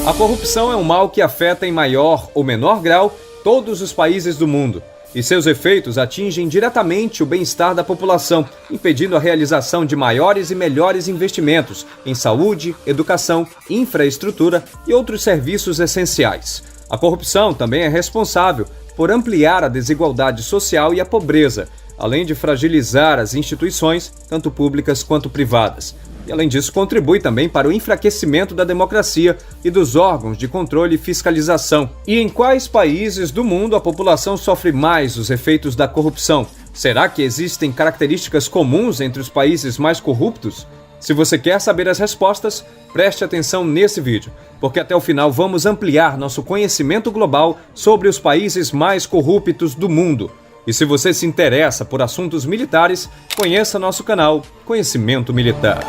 A corrupção é um mal que afeta em maior ou menor grau todos os países do mundo, e seus efeitos atingem diretamente o bem-estar da população, impedindo a realização de maiores e melhores investimentos em saúde, educação, infraestrutura e outros serviços essenciais. A corrupção também é responsável por ampliar a desigualdade social e a pobreza, além de fragilizar as instituições, tanto públicas quanto privadas. E, além disso, contribui também para o enfraquecimento da democracia e dos órgãos de controle e fiscalização. E em quais países do mundo a população sofre mais os efeitos da corrupção? Será que existem características comuns entre os países mais corruptos? Se você quer saber as respostas, preste atenção nesse vídeo, porque até o final vamos ampliar nosso conhecimento global sobre os países mais corruptos do mundo. E se você se interessa por assuntos militares, conheça nosso canal Conhecimento Militar.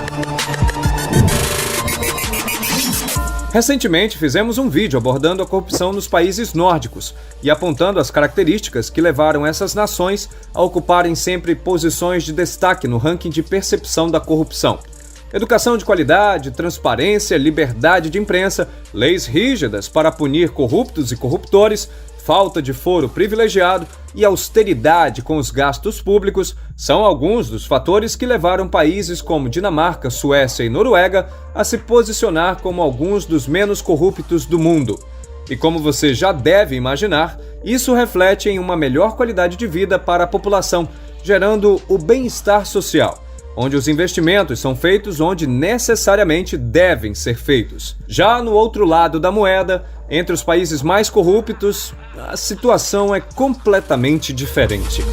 Recentemente fizemos um vídeo abordando a corrupção nos países nórdicos e apontando as características que levaram essas nações a ocuparem sempre posições de destaque no ranking de percepção da corrupção. Educação de qualidade, transparência, liberdade de imprensa, leis rígidas para punir corruptos e corruptores, falta de foro privilegiado e austeridade com os gastos públicos são alguns dos fatores que levaram países como Dinamarca, Suécia e Noruega a se posicionar como alguns dos menos corruptos do mundo. E como você já deve imaginar, isso reflete em uma melhor qualidade de vida para a população, gerando o bem-estar social, onde os investimentos são feitos onde necessariamente devem ser feitos. Já no outro lado da moeda, entre os países mais corruptos, a situação é completamente diferente.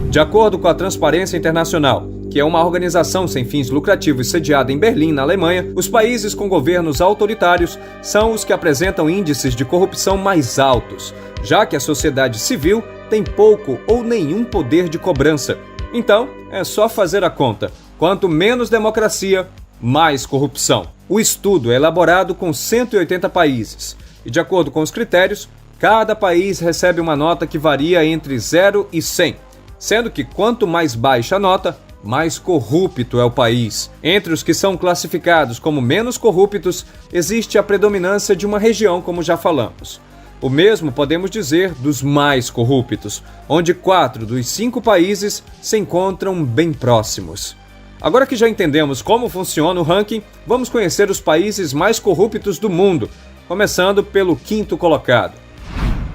De acordo com a Transparência Internacional, que é uma organização sem fins lucrativos sediada em Berlim, na Alemanha, os países com governos autoritários são os que apresentam índices de corrupção mais altos, já que a sociedade civil tem pouco ou nenhum poder de cobrança. Então, é só fazer a conta. Quanto menos democracia, mais corrupção. O estudo é elaborado com 180 países e, de acordo com os critérios, cada país recebe uma nota que varia entre 0 e 100, sendo que quanto mais baixa a nota, mais corrupto é o país. Entre os que são classificados como menos corruptos, existe a predominância de uma região, como já falamos. O mesmo podemos dizer dos mais corruptos, onde 4 dos 5 países se encontram bem próximos. Agora que já entendemos como funciona o ranking, vamos conhecer os países mais corruptos do mundo, começando pelo 5º colocado.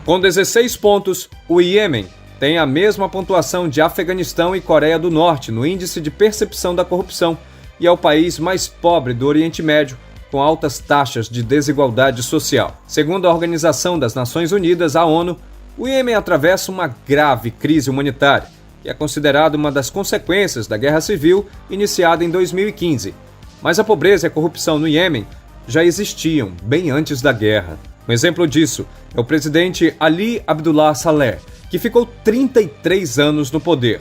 Com 16 pontos, o Iêmen tem a mesma pontuação de Afeganistão e Coreia do Norte no índice de percepção da corrupção e é o país mais pobre do Oriente Médio, com altas taxas de desigualdade social. Segundo a Organização das Nações Unidas, a ONU, o Iêmen atravessa uma grave crise humanitária, que é considerada uma das consequências da guerra civil iniciada em 2015. Mas a pobreza e a corrupção no Iêmen já existiam bem antes da guerra. Um exemplo disso é o presidente Ali Abdullah Saleh, que ficou 33 anos no poder.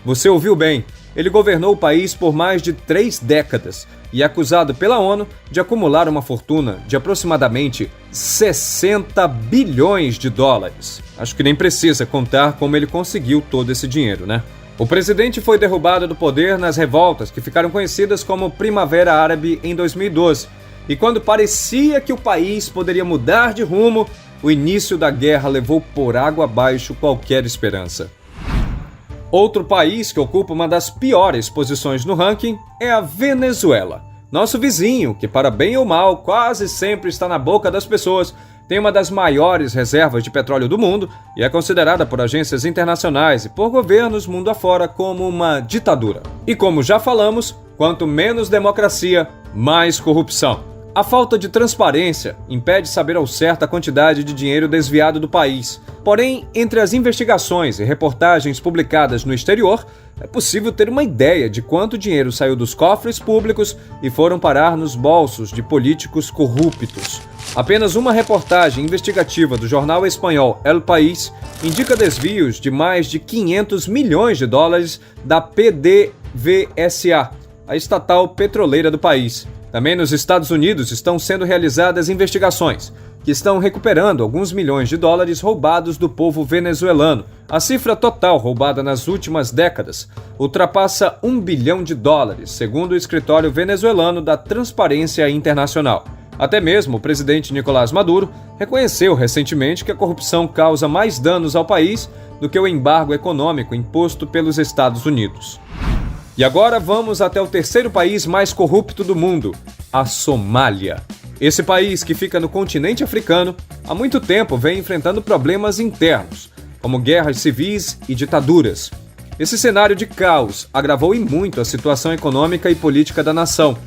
Você ouviu bem, ele governou o país por mais de 3 décadas e é acusado pela ONU de acumular uma fortuna de aproximadamente 60 bilhões de dólares. Acho que nem precisa contar como ele conseguiu todo esse dinheiro, né? O presidente foi derrubado do poder nas revoltas que ficaram conhecidas como Primavera Árabe em 2012. E quando parecia que o país poderia mudar de rumo, o início da guerra levou por água abaixo qualquer esperança. Outro país que ocupa uma das piores posições no ranking é a Venezuela. Nosso vizinho, que para bem ou mal quase sempre está na boca das pessoas, tem uma das maiores reservas de petróleo do mundo e é considerada por agências internacionais e por governos mundo afora como uma ditadura. E como já falamos, quanto menos democracia, mais corrupção. A falta de transparência impede saber ao certo a quantidade de dinheiro desviado do país. Porém, entre as investigações e reportagens publicadas no exterior, é possível ter uma ideia de quanto dinheiro saiu dos cofres públicos e foram parar nos bolsos de políticos corruptos. Apenas uma reportagem investigativa do jornal espanhol El País indica desvios de mais de 500 milhões de dólares da PDVSA, a estatal petroleira do país. Também nos Estados Unidos estão sendo realizadas investigações, que estão recuperando alguns milhões de dólares roubados do povo venezuelano. A cifra total roubada nas últimas décadas ultrapassa $1 bilhão, segundo o escritório venezuelano da Transparência Internacional. Até mesmo o presidente Nicolás Maduro reconheceu recentemente que a corrupção causa mais danos ao país do que o embargo econômico imposto pelos Estados Unidos. E agora vamos até o terceiro país mais corrupto do mundo, a Somália. Esse país, que fica no continente africano, há muito tempo vem enfrentando problemas internos, como guerras civis e ditaduras. Esse cenário de caos agravou e muito a situação econômica e política da nação.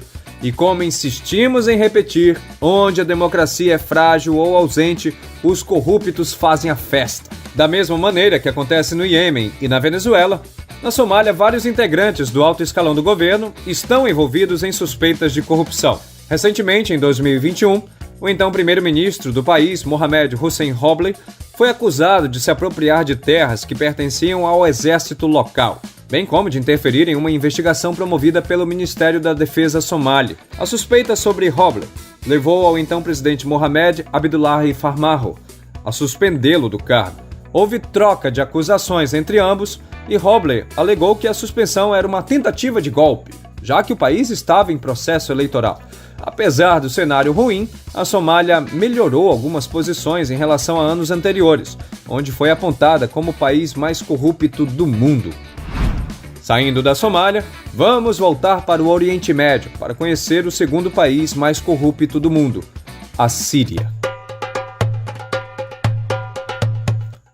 E como insistimos em repetir, onde a democracia é frágil ou ausente, os corruptos fazem a festa. Da mesma maneira que acontece no Iêmen e na Venezuela, na Somália, vários integrantes do alto escalão do governo estão envolvidos em suspeitas de corrupção. Recentemente, em 2021, o então primeiro-ministro do país, Mohamed Hussein Roble, foi acusado de se apropriar de terras que pertenciam ao exército local, bem como de interferir em uma investigação promovida pelo Ministério da Defesa somali. A suspeita sobre Roble levou ao então presidente Mohamed Abdullahi Farmajo a suspendê-lo do cargo. Houve troca de acusações entre ambos e Roble alegou que a suspensão era uma tentativa de golpe, já que o país estava em processo eleitoral. Apesar do cenário ruim, a Somália melhorou algumas posições em relação a anos anteriores, onde foi apontada como o país mais corrupto do mundo. Saindo da Somália, vamos voltar para o Oriente Médio para conhecer o segundo país mais corrupto do mundo, a Síria.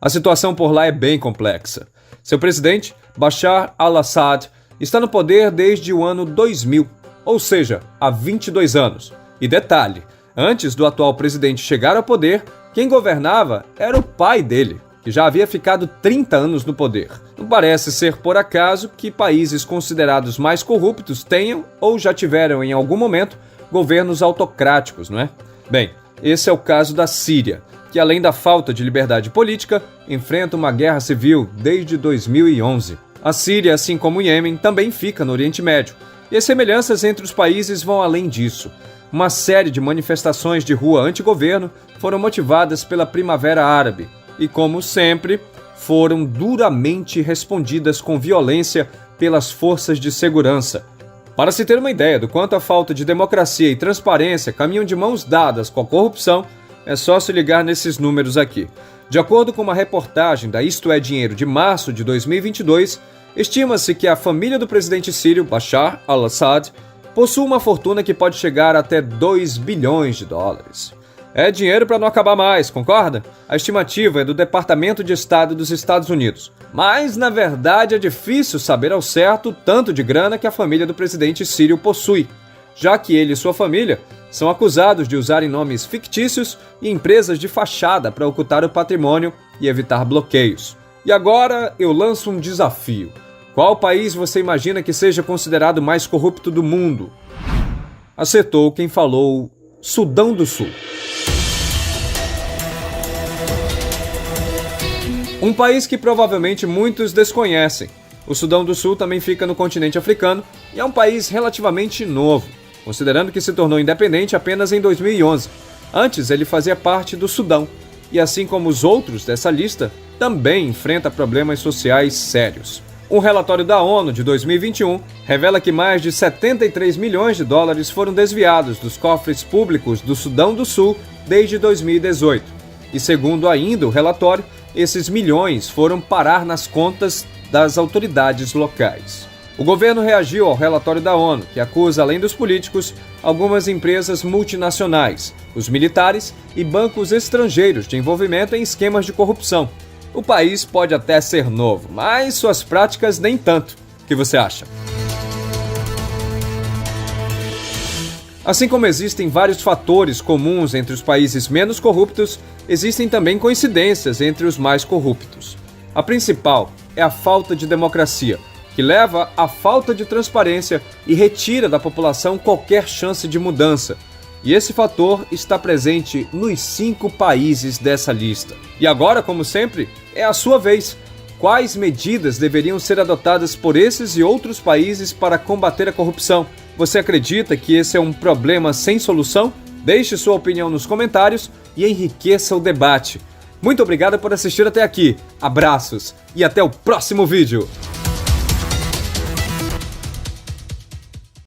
A situação por lá é bem complexa. Seu presidente, Bashar al-Assad, está no poder desde o ano 2000, ou seja, há 22 anos. E detalhe, antes do atual presidente chegar ao poder, quem governava era o pai dele, que já havia ficado 30 anos no poder. Não parece ser por acaso que países considerados mais corruptos tenham ou já tiveram em algum momento governos autocráticos, não é? Bem, esse é o caso da Síria, que além da falta de liberdade política, enfrenta uma guerra civil desde 2011. A Síria, assim como o Iêmen, também fica no Oriente Médio, e as semelhanças entre os países vão além disso. Uma série de manifestações de rua anti-governo foram motivadas pela Primavera Árabe e, como sempre, foram duramente respondidas com violência pelas forças de segurança. Para se ter uma ideia do quanto a falta de democracia e transparência caminham de mãos dadas com a corrupção, é só se ligar nesses números aqui. De acordo com uma reportagem da Isto é Dinheiro de março de 2022, estima-se que a família do presidente sírio, Bashar al-Assad, possui uma fortuna que pode chegar até $2 bilhões. É dinheiro para não acabar mais, concorda? A estimativa é do Departamento de Estado dos Estados Unidos. Mas, na verdade, é difícil saber ao certo o tanto de grana que a família do presidente sírio possui, já que ele e sua família são acusados de usarem nomes fictícios e empresas de fachada para ocultar o patrimônio e evitar bloqueios. E agora eu lanço um desafio. Qual país você imagina que seja considerado mais corrupto do mundo? Acertou quem falou: Sudão do Sul. Um país que provavelmente muitos desconhecem. O Sudão do Sul também fica no continente africano e é um país relativamente novo, considerando que se tornou independente apenas em 2011. Antes, ele fazia parte do Sudão e, assim como os outros dessa lista, também enfrenta problemas sociais sérios. Um relatório da ONU de 2021 revela que mais de $73 milhões foram desviados dos cofres públicos do Sudão do Sul desde 2018. E segundo ainda o relatório, esses milhões foram parar nas contas das autoridades locais. O governo reagiu ao relatório da ONU, que acusa, além dos políticos, algumas empresas multinacionais, os militares e bancos estrangeiros de envolvimento em esquemas de corrupção. O país pode até ser novo, mas suas práticas nem tanto. O que você acha? Assim como existem vários fatores comuns entre os países menos corruptos, existem também coincidências entre os mais corruptos. A principal é a falta de democracia, que leva à falta de transparência e retira da população qualquer chance de mudança. E esse fator está presente nos 5 países dessa lista. E agora, como sempre, é a sua vez. Quais medidas deveriam ser adotadas por esses e outros países para combater a corrupção? Você acredita que esse é um problema sem solução? Deixe sua opinião nos comentários e enriqueça o debate. Muito obrigado por assistir até aqui. Abraços e até o próximo vídeo.